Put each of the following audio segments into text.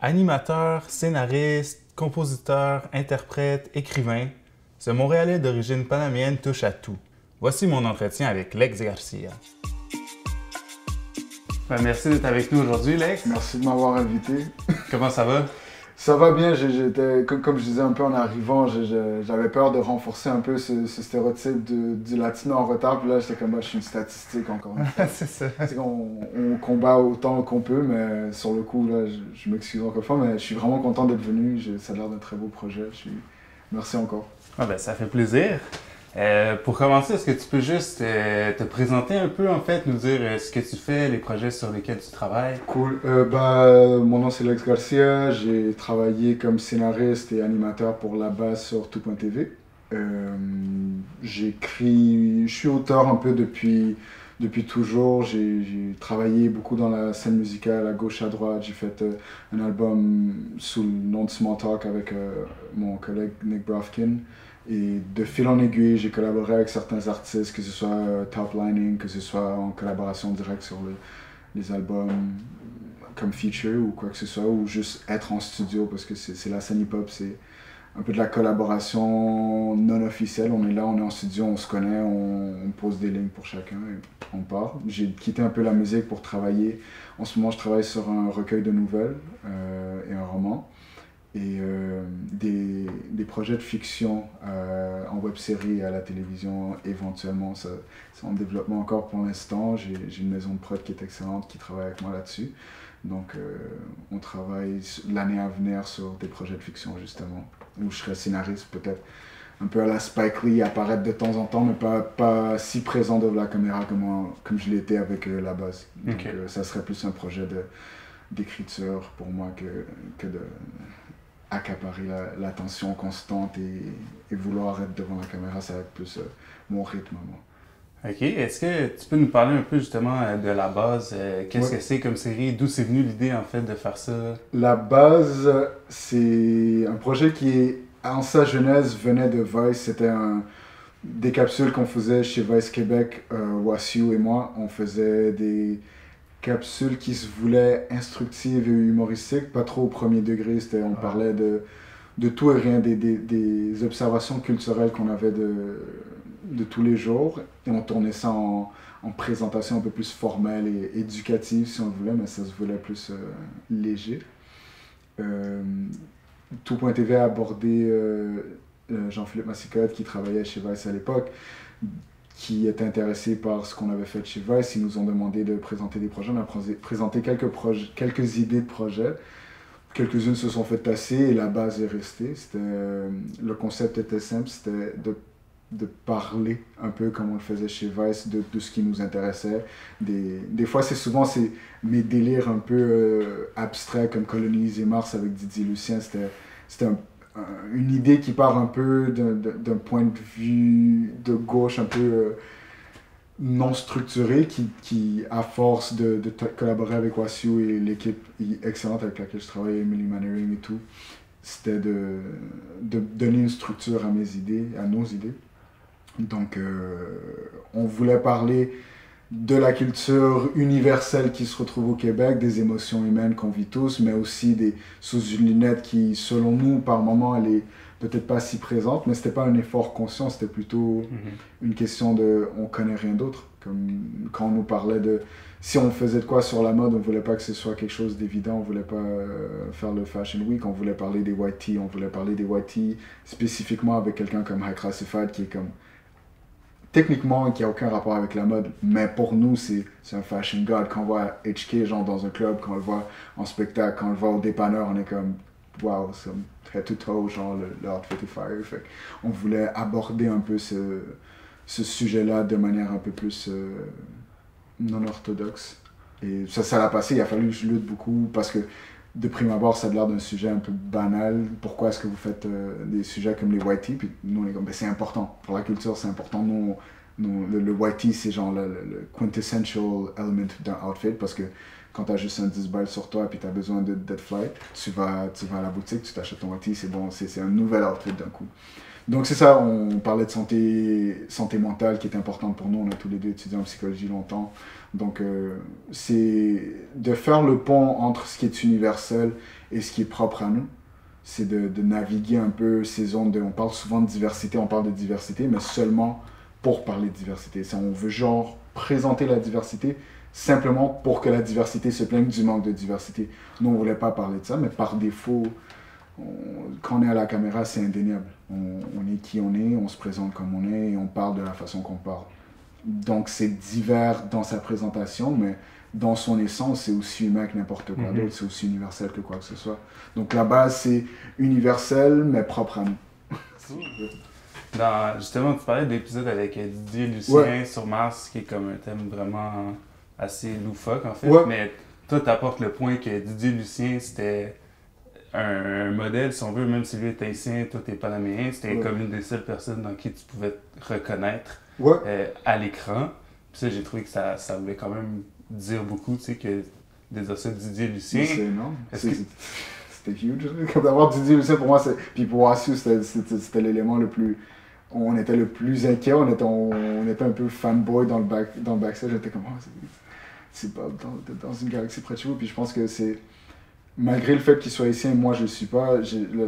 Animateur, scénariste, compositeur, interprète, écrivain, ce Montréalais d'origine panaméenne touche à tout. Voici mon entretien avec Lex Garcia. Merci d'être avec nous aujourd'hui, Lex. Merci de m'avoir invité. Comment ça va? Ça va bien, comme je disais un peu en arrivant, j'avais peur de renforcer un peu ce stéréotype du latino en retard. Puis là, j'étais comme, je suis une statistique encore une fois. C'est ça. On combat autant qu'on peut, mais sur le coup, là, je m'excuse encore une fois, mais je suis vraiment content d'être venu. Ça a l'air d'un très beau projet. Merci encore. Ça fait plaisir. Pour commencer, est-ce que tu peux juste te présenter un peu, en fait, nous dire ce que tu fais, les projets sur lesquels tu travailles? Cool. Mon nom c'est Lex Garcia. J'ai travaillé comme scénariste et animateur pour La Base sur Tout.tv. Je suis auteur un peu depuis toujours. J'ai travaillé beaucoup dans la scène musicale à gauche à droite. J'ai fait un album sous le nom de Small Talk avec mon collègue Nick Brofkin. Et de fil en aiguille, j'ai collaboré avec certains artistes, que ce soit top lining, que ce soit en collaboration directe sur les albums comme feature ou quoi que ce soit, ou juste être en studio parce que c'est la scène hip-hop, c'est un peu de la collaboration non officielle. On est là, on est en studio, on se connaît, on pose des lignes pour chacun et on part. J'ai quitté un peu la musique pour travailler. En ce moment, je travaille sur un recueil de nouvelles et un roman. Et des projets de fiction en web-série et à la télévision éventuellement. C'est en développement encore pour l'instant. J'ai une maison de prod qui est excellente, qui travaille avec moi là-dessus. Donc on travaille l'année à venir sur des projets de fiction justement, où je serai scénariste peut-être un peu à la Spike Lee, apparaître de temps en temps, mais pas si présent devant la caméra comme je l'étais avec La Base. Donc Okay. Ça serait plus un projet d'écriture pour moi que de accaparer l'attention constante et vouloir être devant la caméra. Ça va être plus mon rythme à moi. OK. Est-ce que tu peux nous parler un peu justement de La Base? Qu'est-ce que c'est comme série? D'où c'est venu l'idée en fait de faire ça? La Base, c'est un projet qui, en sa genèse, venait de Vice. C'était des capsules qu'on faisait chez Vice Québec, Wassiu et moi. On faisait des capsules qui se voulaient instructives et humoristiques, pas trop au premier degré. On parlait de tout et rien, des observations culturelles qu'on avait de tous les jours. Et on tournait ça en présentation un peu plus formelle et éducative, si on le voulait, mais ça se voulait plus léger. Tout.tv a abordé Jean-Philippe Massicotte, qui travaillait chez Vice à l'époque, qui était intéressé par ce qu'on avait fait chez Vice. Ils nous ont demandé de présenter des projets. On a présenté quelques idées de projets. Quelques-unes se sont fait tasser et La Base est restée. Le concept était simple, c'était de parler un peu comme on le faisait chez Vice, de ce qui nous intéressait. Des fois, c'est mes délires un peu abstraits, comme Coloniser Mars avec Didier Lucien. C'était une idée qui part un peu d'un point de vue de gauche un peu non structuré, qui à force de collaborer avec Wassiu et l'équipe excellente avec laquelle je travaille, Emily Mannering et tout, c'était de donner une structure à nos idées. Donc on voulait parler de la culture universelle qui se retrouve au Québec, des émotions humaines qu'on vit tous, mais aussi sous une lunette qui, selon nous, par moments, elle est peut-être pas si présente, mais c'était pas un effort conscient, c'était plutôt une question on connaît rien d'autre. Comme quand on nous parlait si on faisait de quoi sur la mode, on voulait pas que ce soit quelque chose d'évident, on voulait pas faire le Fashion Week, on voulait parler des white tee, on voulait parler des white tee spécifiquement avec quelqu'un comme High Classified qui est comme techniquement qui a aucun rapport avec la mode, mais pour nous c'est un fashion god. Quand on voit HK genre dans un club, quand on le voit en spectacle, quand on le voit au dépanneur, on est comme wow, c'est head to toe, genre le outfit est fire. Fait on voulait aborder un peu ce sujet-là de manière un peu plus non orthodoxe. Et ça l'a passé, il a fallu que je lutte beaucoup parce que de prime abord, ça a l'air d'un sujet un peu banal. Pourquoi est-ce que vous faites des sujets comme les white tee? Puis nous, on est comme, c'est important. Pour la culture, c'est important. Le white tee, c'est genre le quintessential element d'un outfit parce que quand t'as juste un 10 balles sur toi et t'as besoin d'être fly, tu vas à la boutique, tu t'achètes ton white tee, c'est bon, c'est un nouvel outfit d'un coup. Donc c'est ça, on parlait de santé mentale qui est importante pour nous. On a tous les deux étudié en psychologie longtemps. Donc c'est de faire le pont entre ce qui est universel et ce qui est propre à nous. C'est de naviguer un peu ces zones on parle souvent de diversité, on parle de diversité, mais seulement pour parler de diversité. On veut genre présenter la diversité simplement pour que la diversité se plaigne du manque de diversité. Nous, on ne voulait pas parler de ça, mais par défaut, quand on est à la caméra, c'est indéniable. On est qui on est, on se présente comme on est et on parle de la façon qu'on parle. Donc c'est divers dans sa présentation, mais dans son essence, c'est aussi humain que n'importe quoi d'autre, c'est aussi universel que quoi que ce soit. Donc la base, c'est universel, mais propre à nous. Justement, tu parlais d'épisode avec Didier Lucien sur Mars, qui est comme un thème vraiment assez loufoque en fait, mais toi, tu apportes le point que Didier Lucien, c'était un modèle, si on veut, même si lui est haïtien, toi t'es panaméen, c'était comme une des seules personnes dans qui tu pouvais te reconnaître à l'écran. Puis ça, j'ai trouvé que ça voulait quand même dire beaucoup, tu sais, que déjà ça, Didier Lucien. C'est énorme. C'était huge. Comme d'avoir Didier Lucien, pour moi, puis pour Wasu, c'était l'élément le plus... On était le plus inquiet, on était un peu fanboy dans le backstage. J'étais comme, c'est pas dans une galaxie près de chez vous. Puis je pense que c'est... Malgré le fait qu'il soit haïtien, moi je ne suis pas.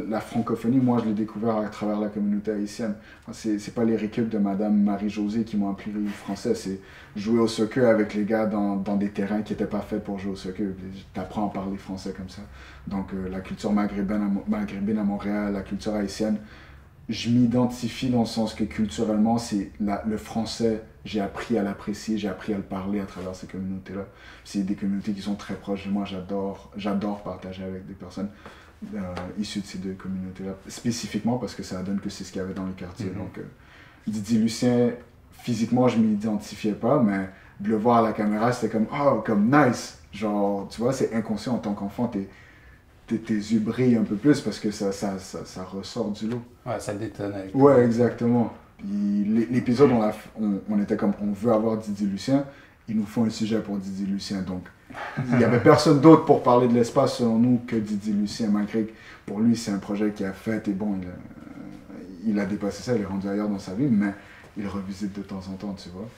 La francophonie, moi je l'ai découvert à travers la communauté haïtienne. C'est pas les récup de Madame Marie-Josée qui m'ont appris le français, c'est jouer au soccer avec les gars dans des terrains qui n'étaient pas faits pour jouer au soccer. T'apprends à parler français comme ça. Donc la culture maghrébine à Montréal, la culture haïtienne, je m'identifie dans le sens que culturellement, c'est le français, j'ai appris à l'apprécier, j'ai appris à le parler à travers ces communautés-là. C'est des communautés qui sont très proches de moi, j'adore partager avec des personnes issues de ces deux communautés-là, spécifiquement parce que ça donne que c'est ce qu'il y avait dans les quartiers. Donc, Didier Lucien, physiquement, je ne m'identifiais pas, mais de le voir à la caméra, c'était comme, comme nice. Genre, tu vois, c'est inconscient en tant qu'enfant, tes yeux brillent un peu plus parce que ça ressort du lot. Ouais, ça détonne avec. Ouais, exactement. Puis l'épisode, on était comme, on veut avoir Didier Lucien, il nous faut un sujet pour Didier Lucien. Donc, il n'y avait personne d'autre pour parler de l'espace selon nous que Didier Lucien, malgré que pour lui, c'est un projet qu'il a fait et bon, il a dépassé ça, il est rendu ailleurs dans sa vie, mais il revisite de temps en temps, tu vois.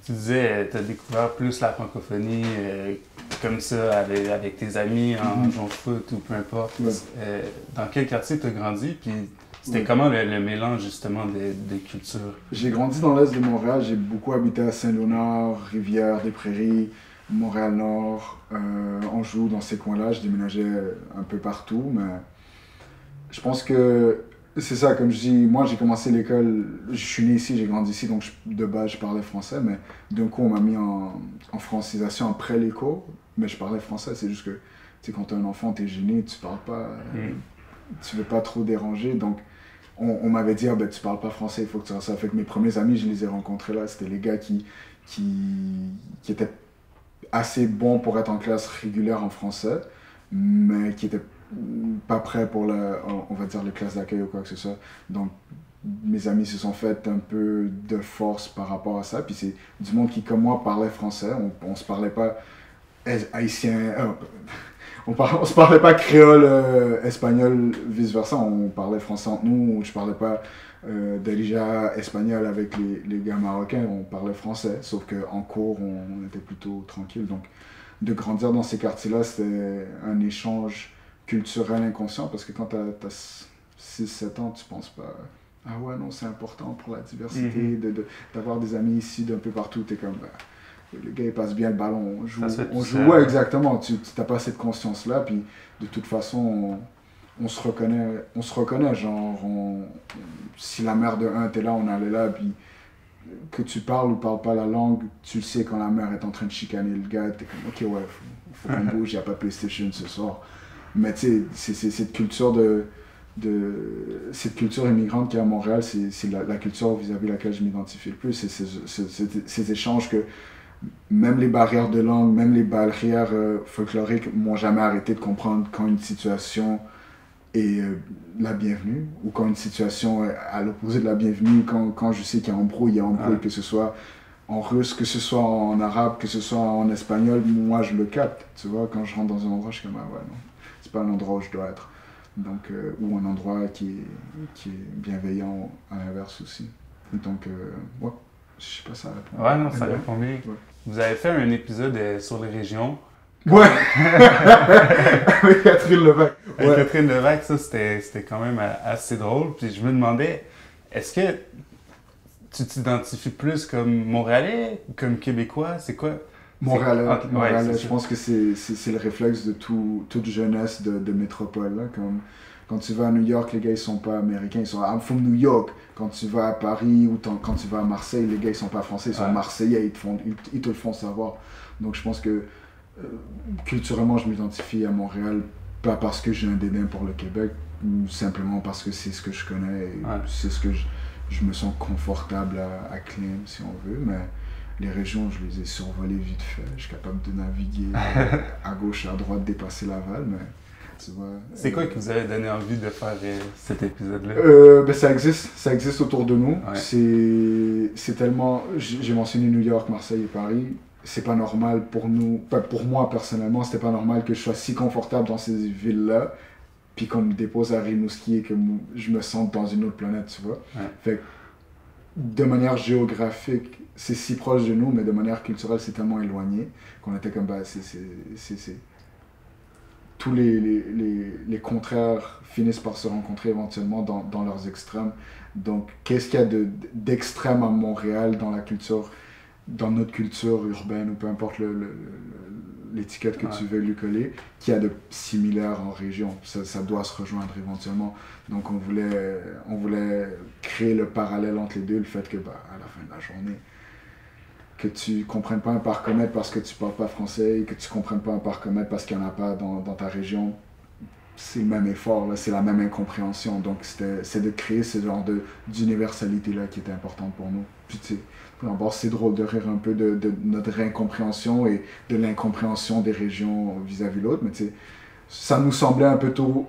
Tu disais, tu as découvert plus la francophonie comme ça avec tes amis en jouant au foot ou peu importe. Dans quel quartier tu as grandi? Puis c'était comment le mélange justement des cultures? J'ai grandi dans l'est de Montréal, j'ai beaucoup habité à Saint-Léonard, Rivière-des-Prairies, Montréal-Nord, Anjou, dans ces coins-là. Je déménageais un peu partout, mais je pense que c'est ça, comme je dis, moi j'ai commencé l'école, je suis né ici, j'ai grandi ici, donc de base je parlais français, mais d'un coup on m'a mis en francisation après les cours, mais je parlais français, c'est juste que tu sais, quand t'es un enfant, t'es gêné, tu parles pas, tu veux pas trop déranger, donc on m'avait dit, tu parles pas français, il faut que tu fasses ça. Fait que mes premiers amis, je les ai rencontrés là, c'était les gars qui étaient assez bons pour être en classe régulière en français, mais qui étaient pas prêt pour on va dire les classes d'accueil ou quoi que ce soit. Donc mes amis se sont fait un peu de force par rapport à ça. Puis c'est du monde qui, comme moi, parlait français. On se parlait pas haïtien, on se parlait pas créole, espagnol, vice versa. On parlait français entre nous. Je parlais pas d'Elijah espagnol avec les gars marocains. On parlait français, sauf qu'en cours, on était plutôt tranquille. Donc de grandir dans ces quartiers-là, c'était un échange culturel inconscient, parce que quand tu as 6-7 ans, tu penses pas ah ouais, non, c'est important pour la diversité d'avoir des amis ici d'un peu partout. Tu es comme le gars il passe bien le ballon, on joue, ouais, exactement, tu n'as pas cette conscience là, puis de toute façon on se reconnaît, genre si la mère de un t'es là, on allait là, puis que tu parles ou parles pas la langue, tu le sais quand la mère est en train de chicaner le gars, t'es comme ok, ouais, faut qu'on bouge, il n'y a pas PlayStation ce soir. Mais tu sais, c'est cette culture cette culture immigrante qui est à Montréal, c'est la culture vis-à-vis de laquelle je m'identifie le plus. C'est ces échanges que même les barrières de langue, même les barrières folkloriques m'ont jamais arrêté de comprendre quand une situation est la bienvenue, ou quand une situation est à l'opposé de la bienvenue, quand je sais qu'il y a embrouille, que ce soit en russe, que ce soit en arabe, que ce soit en espagnol, moi je le capte. Tu vois, quand je rentre dans un endroit, je suis comme, ah ouais, non, c'est pas un endroit où je dois être. Donc, ou un endroit qui est bienveillant à l'inverse aussi. Donc, ouais, je sais pas ça répond. Ouais, non, ça répond bien. Ouais. Vous avez fait un épisode sur les régions. Ouais! Avec Catherine Levac. Avec Catherine Levac, ça, c'était quand même assez drôle. Puis je me demandais, est-ce que tu t'identifies plus comme Montréalais ou comme Québécois? C'est quoi? Montréalais, ouais, je pense que c'est le réflexe de toute jeunesse de métropole. Là, comme, quand tu vas à New York, les gars ils sont pas américains, ils sont I'm from New York. Quand tu vas à Paris ou quand tu vas à Marseille, les gars ils sont pas français, ils sont marseillais, ils te le font savoir. Donc je pense que culturellement je m'identifie à Montréal, pas parce que j'ai un dédain pour le Québec, ou simplement parce que c'est ce que je connais, et c'est ce que je me sens confortable à claim si on veut, mais les régions, je les ai survolées vite fait. Je suis capable de naviguer à gauche, à droite, dépasser Laval, mais tu vois... C'est quoi qui vous avait donné envie de faire cet épisode-là? Ben ça existe autour de nous. Ouais. C'est tellement... J'ai mentionné New York, Marseille et Paris. C'est pas normal pour nous... Pour moi, personnellement, c'était pas normal que je sois si confortable dans ces villes-là, puis qu'on me dépose à Rimouski et que je me sente dans une autre planète, tu vois. Ouais. Fait que, de manière géographique, c'est si proche de nous, mais de manière culturelle, c'est tellement éloigné qu'on était comme, tous les contraires finissent par se rencontrer éventuellement dans leurs extrêmes. Donc, qu'est-ce qu'il y a d'extrême à Montréal dans la culture, dans notre culture urbaine, ou peu importe l'étiquette que tu veux lui coller, qu'il y a de similaire en région. Ça doit se rejoindre éventuellement. Donc on voulait créer le parallèle entre les deux, le fait que à la fin de la journée, que tu comprennes pas un parcomètre parce que tu parles pas français, et que tu comprennes pas un parcomètre parce qu'il y en a pas dans ta région, c'est le même effort, là, c'est la même incompréhension. Donc c'est de créer ce genre d'universalité là qui était importante pour nous. Puis tu sais, d'abord c'est drôle de rire un peu de notre incompréhension et de l'incompréhension des régions vis-à-vis de l'autre, mais tu sais, ça nous semblait un peu trop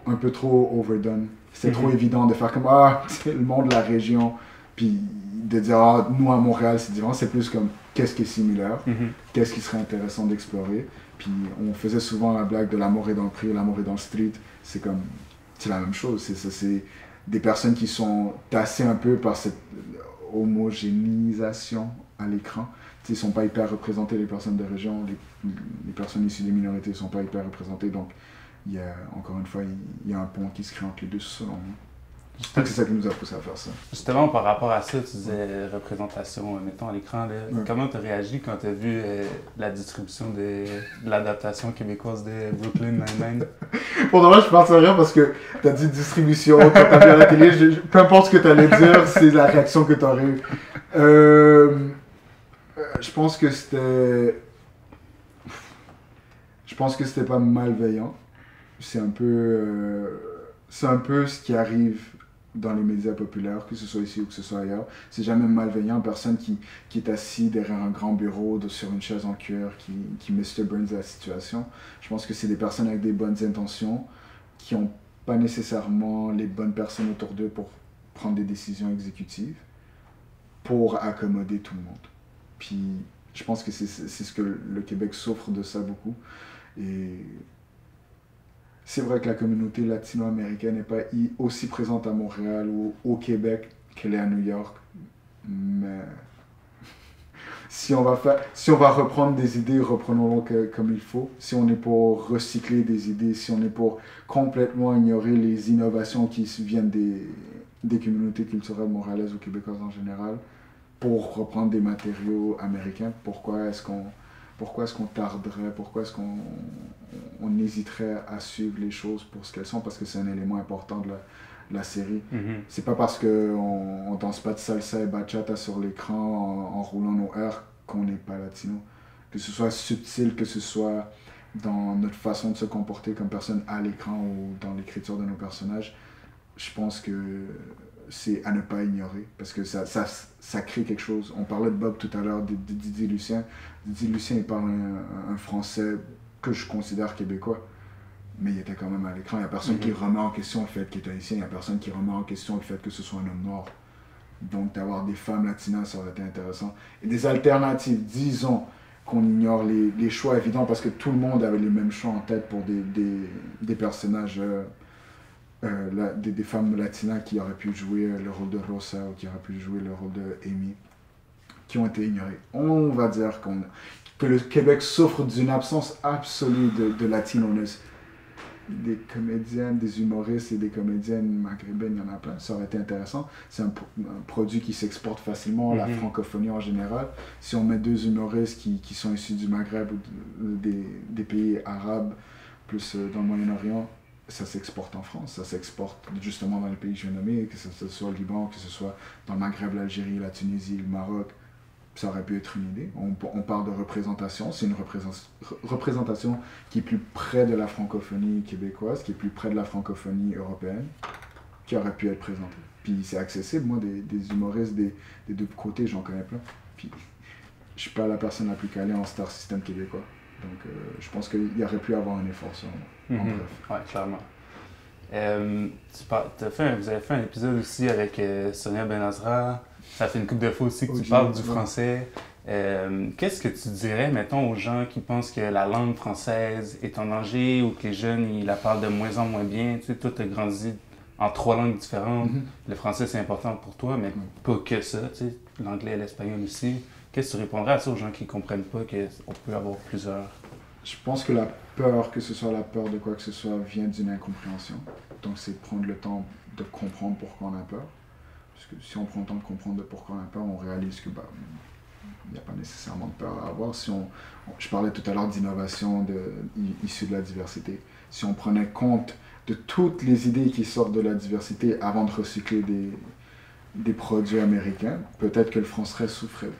overdone. C'était trop évident de faire comme c'est le monde de la région, puis de dire nous à Montréal c'est différent. C'est plus comme qu'est-ce qui est similaire, qu'est-ce qui serait intéressant d'explorer. Puis on faisait souvent la blague de l'amour est dans le prix, l'amour est dans le street. C'est la même chose. C'est des personnes qui sont tassées un peu par cette homogénéisation à l'écran. Ils ne sont pas hyper représentés, les personnes de région, les personnes issues des minorités ne sont pas hyper représentées. Donc, encore une fois, il y a un pont qui se crée entre les deux, selon moi. Je pense que c'est ça qui nous a poussé à faire ça. Justement, par rapport à ça, tu disais représentation, mettons, à l'écran. Comment tu as réagi quand tu as vu la distribution de l'adaptation québécoise de Brooklyn Nine-Nine? Pour de vrai, je pense à rien parce que tu as dit distribution, quand tu as vu à la télé, peu importe ce que tu allais dire, c'est la réaction que tu aurais eue. Je pense que c'était pas malveillant. C'est un peu ce qui arrive dans les médias populaires, que ce soit ici ou que ce soit ailleurs. C'est jamais malveillant, personne qui est assis derrière un grand bureau sur une chaise en cuir qui Mr. Burns la situation. Je pense que c'est des personnes avec des bonnes intentions qui n'ont pas nécessairement les bonnes personnes autour d'eux pour prendre des décisions exécutives, pour accommoder tout le monde. Puis je pense que c'est ce que le Québec souffre de ça beaucoup. Et c'est vrai que la communauté latino-américaine n'est pas aussi présente à Montréal ou au Québec qu'elle est à New York. Mais si on va reprendre des idées, reprenons-les comme il faut. Si on est pour recycler des idées, si on est pour complètement ignorer les innovations qui viennent des communautés culturelles montréalaises ou québécoises en général, pour reprendre des matériaux américains, pourquoi est-ce qu'on tarderait, pourquoi est-ce qu'on hésiterait à suivre les choses pour ce qu'elles sont, parce que c'est un élément important de la série. C'est pas parce qu'on danse pas de salsa et bachata sur l'écran en roulant nos airs qu'on n'est pas latino. Que ce soit subtil, que ce soit dans notre façon de se comporter comme personne à l'écran ou dans l'écriture de nos personnages, je pense que c'est à ne pas ignorer, parce que ça crée quelque chose. On parlait de Bob tout à l'heure, de Didier Lucien. Didier Lucien, il parle un français que je considère québécois, mais il était quand même à l'écran. Il n'y a personne qui remet en question le fait qu'il est haïtien, il n'y a personne qui remet en question le fait que ce soit un homme noir. Donc d'avoir des femmes latinas, ça aurait été intéressant. Et des alternatives, disons qu'on ignore les choix évidents, parce que tout le monde avait les mêmes choix en tête pour des personnages des femmes latinas qui auraient pu jouer le rôle de Rosa ou qui auraient pu jouer le rôle de Amy, qui ont été ignorées. On va dire que le Québec souffre d'une absence absolue de latino-ness. Des comédiennes, des humoristes et des comédiennes maghrébines, il y en a plein. Ça aurait été intéressant. C'est un produit qui s'exporte facilement, la francophonie en général. Si on met deux humoristes qui sont issus du Maghreb ou des pays arabes, plus dans le Moyen-Orient, ça s'exporte en France, ça s'exporte justement dans les pays que je viens de nommer, que ce soit le Liban, que ce soit dans le Maghreb, l'Algérie, la Tunisie, le Maroc. Ça aurait pu être une idée. On parle de représentation, c'est une représentation qui est plus près de la francophonie québécoise, qui est plus près de la francophonie européenne, qui aurait pu être présentée. Puis c'est accessible, moi, des humoristes des deux côtés, j'en connais plein. Puis je suis pas la personne la plus calée en star system québécois. Donc je pense qu'il y aurait pu avoir un effort sur moi. En bref. Oui, clairement. Vous avez fait un épisode aussi avec Sonia Benazra. Ça fait une couple de fois aussi que tu parles du français. Qu'est-ce que tu dirais, mettons, aux gens qui pensent que la langue française est en danger ou que les jeunes, ils la parlent de moins en moins bien? Tu sais, toi, tu as grandi en 3 langues différentes. Le français, c'est important pour toi, mais pas que ça. Tu sais, l'anglais et l'espagnol aussi. Qu'est-ce que tu répondrais à ça aux gens qui ne comprennent pas qu'on peut avoir plusieurs? Je pense que la peur, que ce soit la peur de quoi que ce soit, vient d'une incompréhension. Donc, c'est de prendre le temps de comprendre pourquoi on a peur. Parce que si on prend le temps de comprendre pourquoi on a peur, on réalise que il n'y a pas nécessairement de peur à avoir. Je parlais tout à l'heure d'innovation issue de la diversité. Si on prenait compte de toutes les idées qui sortent de la diversité avant de recycler des produits américains, peut-être que le français souffrirait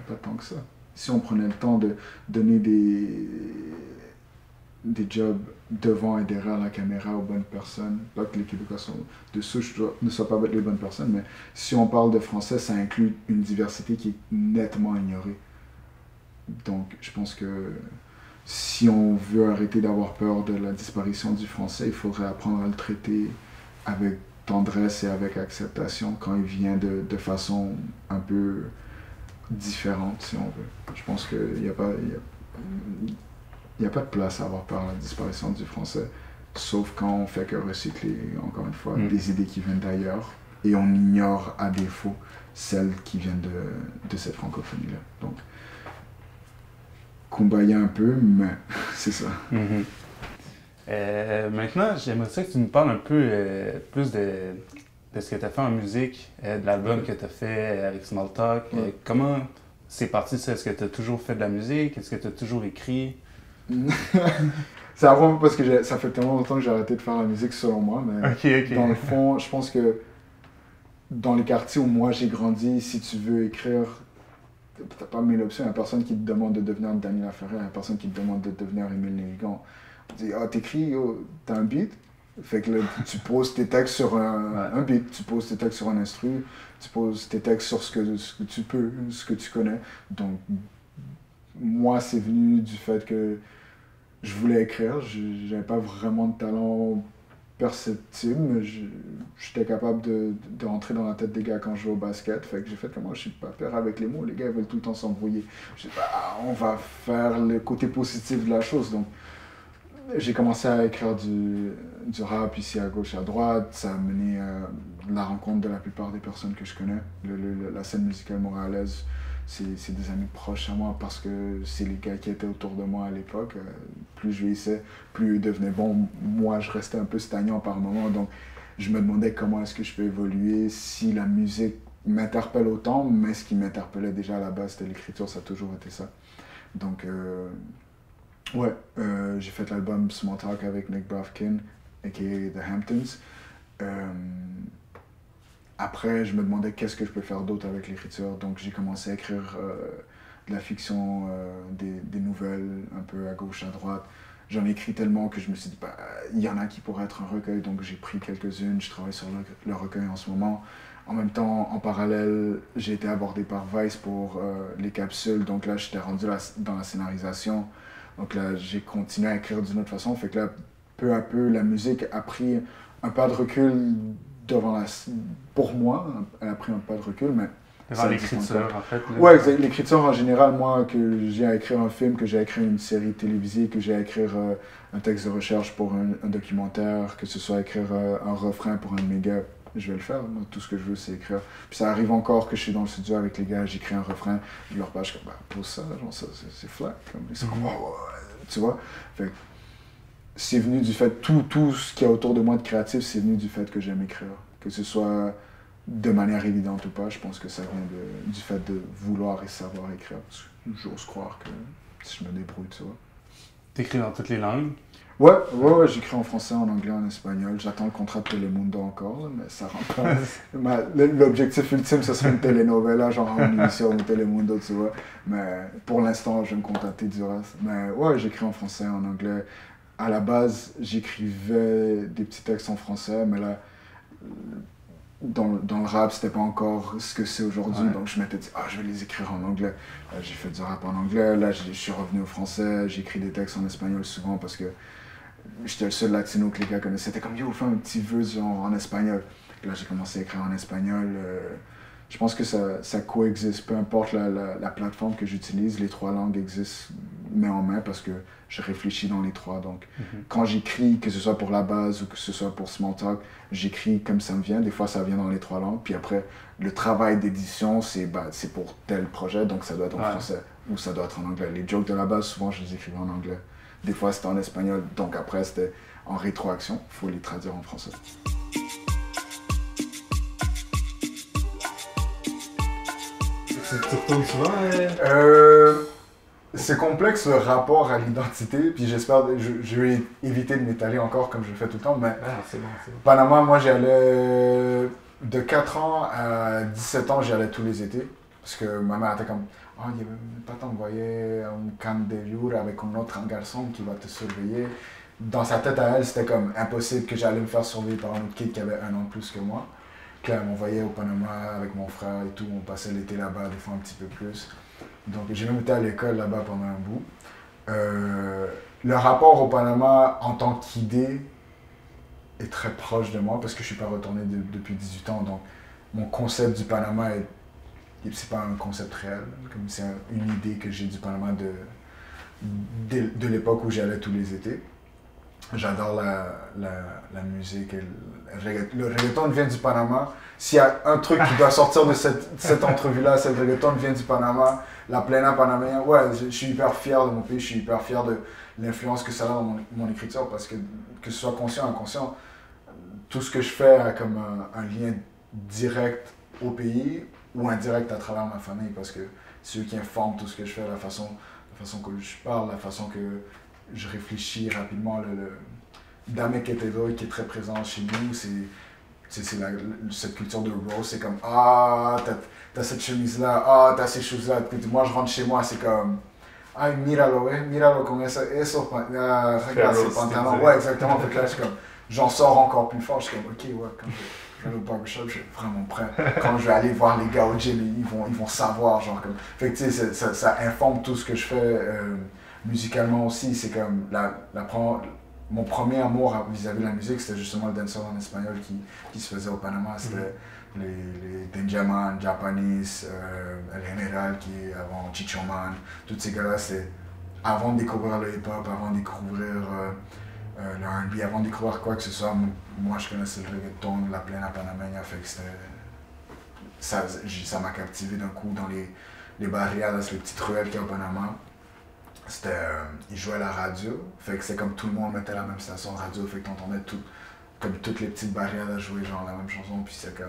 pas tant que ça. Si on prenait le temps de donner des jobs devant et derrière la caméra aux bonnes personnes, pas que les Québécois sont de souche ne soient pas les bonnes personnes, mais si on parle de français, ça inclut une diversité qui est nettement ignorée. Donc je pense que si on veut arrêter d'avoir peur de la disparition du français, il faudrait apprendre à le traiter avec tendresse et avec acceptation quand il vient de façon un peu différente, si on veut. Je pense qu'il n'y a pas de place à avoir peur de la disparition du français, sauf quand on fait que recycler, encore une fois, des idées qui viennent d'ailleurs, et on ignore à défaut celles qui viennent de cette francophonie-là. Donc, kumbaya un peu, mais c'est ça. Maintenant, j'aimerais ça que tu nous parles un peu plus de ce que tu as fait en musique, de l'album que tu as fait avec Small Talk. Comment c'est parti ça? Est-ce que tu as toujours fait de la musique? Est-ce que tu as toujours écrit? C'est avant parce que ça fait tellement longtemps que j'ai arrêté de faire la musique selon moi, mais dans le fond, je pense que dans les quartiers où moi j'ai grandi, si tu veux écrire, t'as pas mille options. Il y a personne qui te demande de devenir Daniel Laferrière, il y a personne qui te demande de devenir Émile Nelligan. On dit, t'écris, t'as un beat? Fait que là, tu poses tes textes sur un beat, tu poses tes textes sur un instru, tu poses tes textes sur ce que tu peux, ce que tu connais. Donc, moi, c'est venu du fait que je voulais écrire, j'avais pas vraiment de talent perceptible, mais j'étais capable de rentrer dans la tête des gars quand je jouais au basket. Fait que j'ai fait comment je suis pas peur avec les mots, les gars ils veulent tout le temps s'embrouiller. Je dis on va faire le côté positif de la chose. Donc j'ai commencé à écrire du rap ici à gauche, à droite. Ça a mené à la rencontre de la plupart des personnes que je connais. La scène musicale montréalaise, c'est des amis proches à moi parce que c'est les gars qui étaient autour de moi à l'époque. Plus je vieillissais, plus ils devenaient bons. Moi, je restais un peu stagnant par moments. Donc, je me demandais comment est-ce que je peux évoluer si la musique m'interpelle autant, mais ce qui m'interpellait déjà à la base, c'était l'écriture, ça a toujours été ça. Donc, j'ai fait l'album Small Talk avec Nick Bravkin, a.k.a. The Hamptons. Après, je me demandais qu'est-ce que je peux faire d'autre avec l'écriture. Donc, j'ai commencé à écrire de la fiction, des nouvelles, un peu à gauche, à droite. J'en ai écrit tellement que je me suis dit, il y en a qui pourraient être un recueil. Donc, j'ai pris quelques-unes. Je travaille sur le recueil en ce moment. En même temps, en parallèle, j'ai été abordé par Vice pour les capsules. Donc là, j'étais rendu dans la scénarisation. Donc là, j'ai continué à écrire d'une autre façon. Fait que là, peu à peu, la musique a pris un pas de recul pour moi. Elle a pris un pas de recul, mais Dans l'écriture, en fait. Là. Ouais, l'écriture en général, moi, que j'ai à écrire un film, que j'ai à écrire une série télévisée, que j'ai à écrire un texte de recherche pour un documentaire, que ce soit écrire un refrain pour un méga, je vais le faire. Moi, tout ce que je veux, c'est écrire. Puis ça arrive encore que je suis dans le studio avec les gars, j'écris un refrain, je leur page comme, pose ça, genre ça, c'est flat. Comme, ils sont comme, tu vois. Fait que c'est venu du fait, tout ce qu'il y a autour de moi de créatif, c'est venu du fait que j'aime écrire. Que ce soit de manière évidente ou pas, je pense que ça vient du fait de vouloir et savoir écrire. J'ose croire que si je me débrouille, tu vois. T'écris dans toutes les langues? Ouais, j'écris en français, en anglais, en espagnol. J'attends le contrat de Telemundo encore, là, mais ça rentre pas. L'objectif ultime, ce serait une telenovela, genre en émission ou Telemundo, tu vois. Mais pour l'instant, je vais me contenter du reste. Mais ouais, j'écris en français, en anglais. À la base, j'écrivais des petits textes en français, mais là, dans le rap, c'était pas encore ce que c'est aujourd'hui, donc je m'étais dit, je vais les écrire en anglais. J'ai fait du rap en anglais, là je suis revenu au français, j'écris des textes en espagnol souvent parce que j'étais le seul latino que les gars connaissaient. C'était comme, yo, fais un petit verse en espagnol. Et là j'ai commencé à écrire en espagnol. Je pense que ça coexiste, peu importe la plateforme que j'utilise, les trois langues existent main en main parce que je réfléchis dans les trois. Donc, quand j'écris, que ce soit pour la base ou que ce soit pour Small Talk, j'écris comme ça me vient. Des fois, ça vient dans les trois langues. Puis après, le travail d'édition, c'est pour tel projet, donc ça doit être en français ou ça doit être en anglais. Les jokes de la base, souvent, je les écrivais en anglais. Des fois, c'était en espagnol, donc après, c'était en rétroaction. Il faut les traduire en français. Tu retournes souvent? C'est complexe le rapport à l'identité, puis j'espère, je vais éviter de m'étaler encore comme je le fais tout le temps, mais c'est bon. Panama, moi j'allais de 4 ans à 17 ans, j'y allais tous les étés, parce que ma mère était comme, il n'y avait pas t'envoyer un camp de jour avec un autre garçon qui va te surveiller. Dans sa tête à elle, c'était comme impossible que j'allais me faire surveiller par un autre kid qui avait 1 an de plus que moi. Puis là, elle m'envoyait au Panama avec mon frère et tout, on passait l'été là-bas, des fois un petit peu plus. Donc j'ai même été à l'école là-bas pendant un bout. Le rapport au Panama en tant qu'idée est très proche de moi parce que je ne suis pas retourné depuis 18 ans. Donc mon concept du Panama, c'est pas un concept réel. C'est une idée que j'ai du Panama de l'époque où j'allais tous les étés. J'adore la musique. Le reggaeton vient du Panama. S'il y a un truc qui doit sortir de cette entrevue-là, c'est le reggaeton vient du Panama. La plena panaméenne, je suis hyper fier de mon pays, je suis hyper fier de l'influence que ça a dans mon écriture parce que ce soit conscient ou inconscient, tout ce que je fais a comme un lien direct au pays ou indirect à travers ma famille parce que c'est eux qui informent tout ce que je fais, la façon que je parle, la façon que je réfléchis rapidement. Dame Ketero qui est très présent chez nous, c'est cette culture de rose, c'est comme t'as cette chemise-là, t'as ces choses-là. Moi, je rentre chez moi, c'est comme míralo con eso, regarde ces pantalons. Ouais, exactement. Fait que là, j'en sors encore plus fort. Je suis comme, quand je vais au barbershop, je suis vraiment prêt. Quand je vais aller voir les gars au gym, ils vont savoir. Genre, comme. Fait que tu sais, ça informe tout ce que je fais musicalement aussi. C'est comme mon premier amour vis-à-vis de la musique, c'était justement le dancehall en espagnol qui se faisait au Panama. C'était les Denjaman, Japanese, El General, qui est avant Chicho Man, tous ces gars-là, c'est avant de découvrir le hip-hop, avant de découvrir le R&B, avant de découvrir quoi que ce soit. Moi, je connaissais le reggaeton, la plena panameña, fait que ça m'a captivé d'un coup dans les barriadas, les petites ruelles qu'il y a au Panama. Ils jouaient à la radio, fait que c'est comme tout le monde mettait la même station de radio, fait que t'entendais comme toutes les petites barrières à jouer genre la même chanson, puis c'était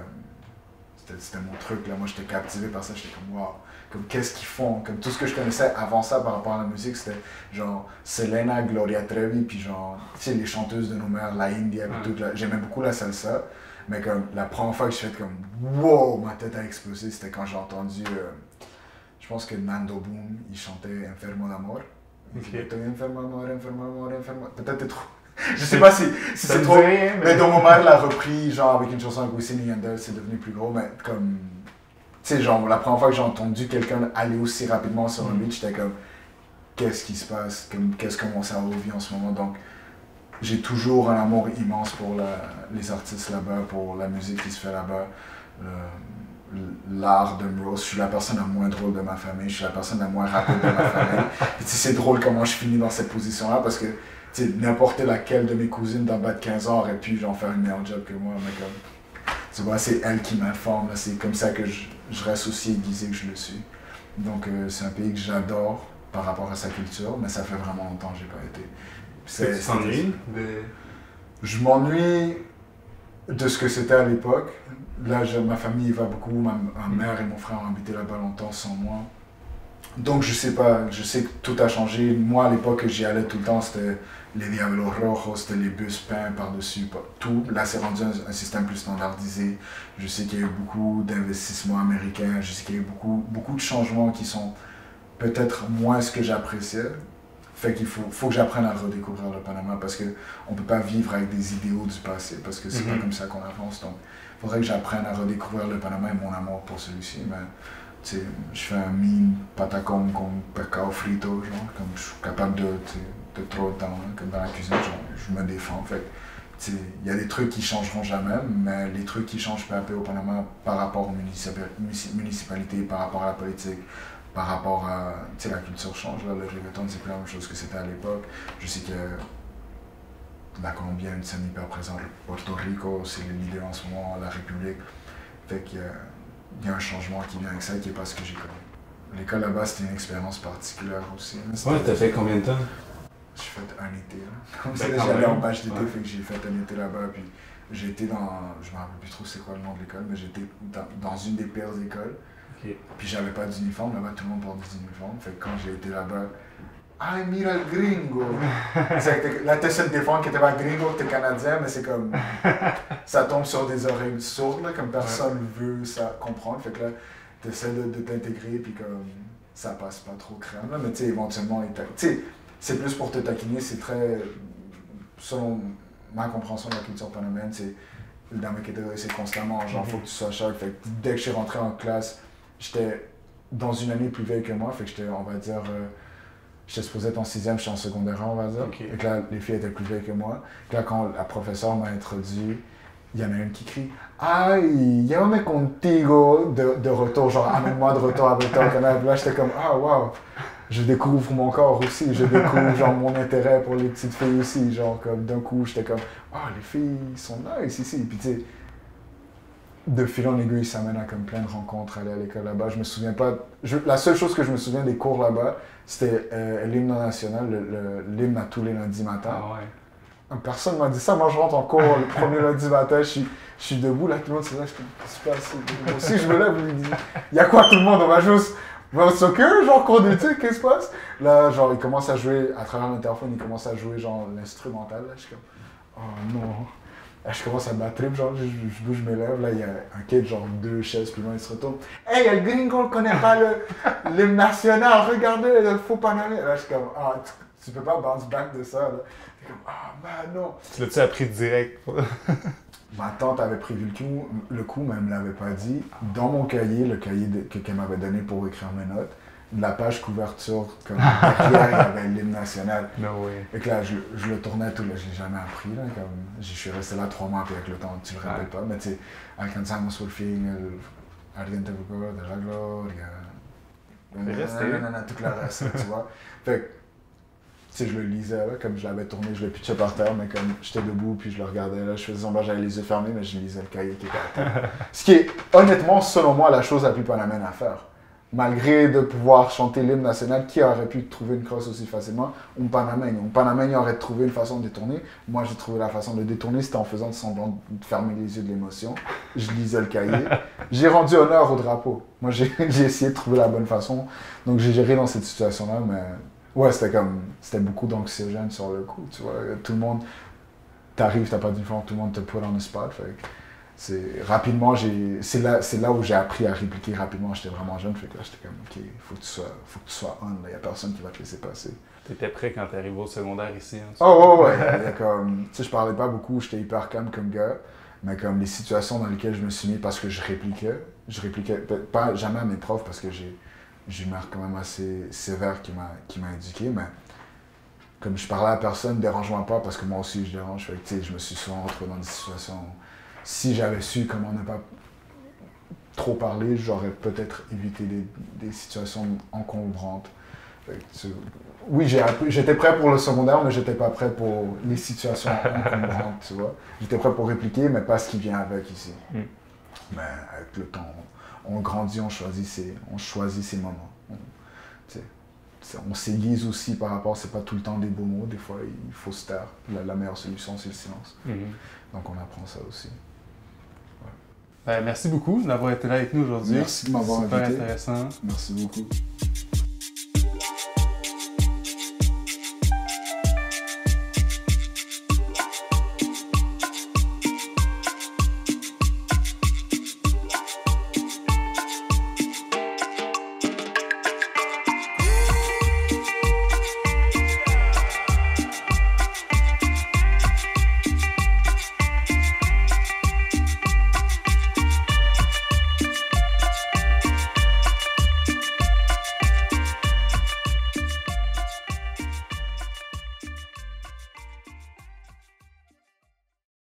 mon truc là, moi j'étais captivé par ça, j'étais comme wow, comme qu'est-ce qu'ils font, comme tout ce que je connaissais avant ça par rapport à la musique, c'était genre Selena, Gloria Trevi, puis genre, tu sais les chanteuses de nos mères, la India, j'aimais beaucoup la salsa, mais comme la première fois que j'ai fait comme wow, ma tête a explosé, c'était quand j'ai entendu je pense que Nando Boom, il chantait Enfermo d'Amor. Enfermo d'Amor, peut-être t'es trop. Je sais pas si c'est trop. Mais Don Omar l'a repris, genre avec une chanson avec Wisin et Yandel, c'est devenu plus gros. Mais comme. Tu sais, genre, la première fois que j'ai entendu quelqu'un aller aussi rapidement sur un beat, j'étais comme. Qu'est-ce qui se passe? Qu'est-ce que mon cerveau vit en ce moment? Donc, j'ai toujours un amour immense pour les artistes là-bas, pour la musique qui se fait là-bas. l'art de me roast. Je suis la personne la moins drôle de ma famille, je suis la personne la moins rapide de ma famille. Et c'est drôle comment je finis dans cette position-là parce que n'importe laquelle de mes cousines d'en bas de 15 ans aurait pu genre, faire une meilleure job que moi. Mais comme, tu vois, c'est elle qui m'informe. C'est comme ça que je reste aussi aiguisé que je le suis. Donc c'est un pays que j'adore par rapport à sa culture, mais ça fait vraiment longtemps que j'ai pas été. Tu t'ennuies? Je m'ennuie de ce que c'était à l'époque. Là, ma famille y va beaucoup, ma mère et mon frère ont habité là-bas longtemps sans moi. Donc je sais pas, je sais que tout a changé. Moi à l'époque j'y allais tout le temps, c'était les Diablos Rojos, c'était les bus peints par-dessus, tout. Là c'est rendu un système plus standardisé. Je sais qu'il y a eu beaucoup d'investissements américains, je sais qu'il y a eu beaucoup de changements qui sont peut-être moins ce que j'appréciais. Fait qu'il faut que j'apprenne à redécouvrir le Panama parce qu'on ne peut pas vivre avec des idéaux du passé parce que c'est pas comme ça qu'on avance. Donc il faudrait que j'apprenne à redécouvrir le Panama et mon amour pour celui-ci. Mais, je fais un mine patacon comme pescado frito, genre, comme je suis capable de trop de temps, hein, comme dans la cuisine, genre, je me défends. Fait il y a des trucs qui changeront jamais, mais les trucs qui changent peu à peu au Panama par rapport aux municipalités, par rapport à la politique, par rapport à la culture change. Là, le reggaeton, c'est plus la même chose que c'était à l'époque. Je sais que la Colombie a une scène hyper présente, Porto Rico, c'est le leader en ce moment, la République. Fait qu'il y a un changement qui vient avec ça, qui est pas ce que j'ai connu. L'école là-bas, c'était une expérience particulière aussi. Ouais, t'as fait combien de temps? J'ai fait un été. J'allais en bâche d'été, fait que j'ai fait un été là-bas. Puis j'ai été dans, je me rappelle plus trop c'est quoi le nom de l'école, mais j'étais dans une des pires écoles. Okay. Puis j'avais pas d'uniforme, là-bas tout le monde porte des uniformes. Fait que quand j'ai été là-bas, ay, mira el gringo! Là, t'essaies de défendre que t'es pas gringo, que t'es canadien, mais c'est comme. Ça tombe sur des oreilles sourdes, là, comme personne veut ça comprendre. Fait que là, t'essaies de t'intégrer, puis comme. Ça passe pas trop crème, là, mais tu sais, éventuellement, c'est plus pour te taquiner, c'est très. Selon ma compréhension de la culture panamène, c'est. Dans mes catégories, c'est constamment, genre, faut que tu sois choc. Fait que dès que je suis rentré en classe, j'étais dans une année plus vieille que moi, fait que j'étais, on va dire. J'étais supposé être en 6e, j'étais en secondaire 1, on va dire. Okay. Et que là, les filles étaient plus vieilles que moi. Et là, quand la professeure m'a introduit, il y en a une qui crie « Ay, llame contigo » de retour, genre « Amène-moi de retour avec toi ». Là, j'étais comme « Ah, wow ». Je découvre mon corps aussi, je découvre genre mon intérêt pour les petites filles aussi. Genre, comme d'un coup, j'étais comme « Ah, les filles sont nice ici ». Puis tu sais, de fil en aiguille, ça mène à comme plein de rencontres, aller à l'école là-bas. Je me souviens pas. La seule chose que je me souviens des cours là-bas, c'était l'hymne national, l'hymne à tous les lundis matins. Ah ouais. Personne m'a dit ça. Moi, je rentre en cours le premier lundi matin, je suis debout, là, tout le monde c'est là, je dis, qu'est-ce qui se passe? Moi aussi, je me lève, je me dis, il y a quoi tout le monde? On va juste. On va au soccer, genre cours d'éthique, qu'est-ce qui se passe? Là, genre, il commence à jouer, à travers l'interphone, il commence à jouer, genre, l'instrumental. Là, je suis comme, oh non. Là, je commence à battre, genre, je bouge mes lèvres, là, il y a un kid, genre 2 chaises plus loin, il se retourne. Hey, le gringo ne connaît pas l'hymne national, regardez le faux panamé. Là, je suis comme, ah, tu peux pas bounce back de ça, là. Je suis comme, ah, bah non. Tu l'as-tu appris direct? Ma tante avait prévu le coup, mais elle me l'avait pas dit. Dans mon cahier, le cahier qu'elle m'avait donné pour écrire mes notes, la page couverture, comme derrière, il y avait l'hymne national. No way. Et que là, je le tournais tout, là, je l'ai jamais appris. Là, comme, je suis resté là 3 mois, puis avec le temps, tu le répètes pas. Mais tu sais, alcanzamos por fin el ardiente fulgor de la gloria. Tout le reste, tu vois. Fait que, tu sais, je le lisais, là, comme je l'avais tourné, je le pitchais par terre, mais comme j'étais debout, puis je le regardais, là, je faisais semblant, j'avais les yeux fermés, mais je lisais le cahier qui était à terre. Ce qui est, honnêtement, selon moi, la chose la plus panamène à faire. Malgré de pouvoir chanter l'hymne national, qui aurait pu trouver une crosse aussi facilement? Un Panameño aurait trouvé une façon de détourner. Moi, j'ai trouvé la façon de détourner, c'était en faisant semblant de fermer les yeux de l'émotion. Je lisais le cahier. J'ai rendu honneur au drapeau. Moi, j'ai essayé de trouver la bonne façon. Donc, j'ai géré dans cette situation-là, mais ouais, c'était beaucoup d'anxiogène sur le coup, tu vois. Tout le monde, t'arrives, t'as pas d'uniforme, tout le monde te put on the spot. Rapidement, c'est là où j'ai appris à répliquer rapidement. J'étais vraiment jeune, fait que là, j'étais comme, OK, faut que tu sois on, il n'y a personne qui va te laisser passer. T'étais prêt quand t'es arrivé au secondaire ici? Hein, oh, ouais, tu sais, je parlais pas beaucoup, j'étais hyper calme comme gars, mais comme les situations dans lesquelles je me suis mis parce que je répliquais, pas jamais à mes profs parce que j'ai une mère quand même assez sévère qui m'a éduqué, mais comme je parlais à personne, dérange-moi pas parce que moi aussi je dérange, fait que tu sais, je me suis souvent retrouvé dans des situations. Si j'avais su comment ne pas trop parlé, j'aurais peut-être évité des situations encombrantes. Oui, j'étais prêt pour le secondaire, mais j'étais pas prêt pour les situations encombrantes, tu vois. J'étais prêt pour répliquer, mais pas ce qui vient avec ici. Mais avec le temps, on grandit, on choisit ses moments. On s'aiguise aussi par rapport, c'est pas tout le temps des beaux mots, des fois il faut se taire. La meilleure solution, c'est le silence. Donc on apprend ça aussi. Ouais. Merci beaucoup d'avoir été là avec nous aujourd'hui. Merci de m'avoir invité. Super intéressant. Merci beaucoup.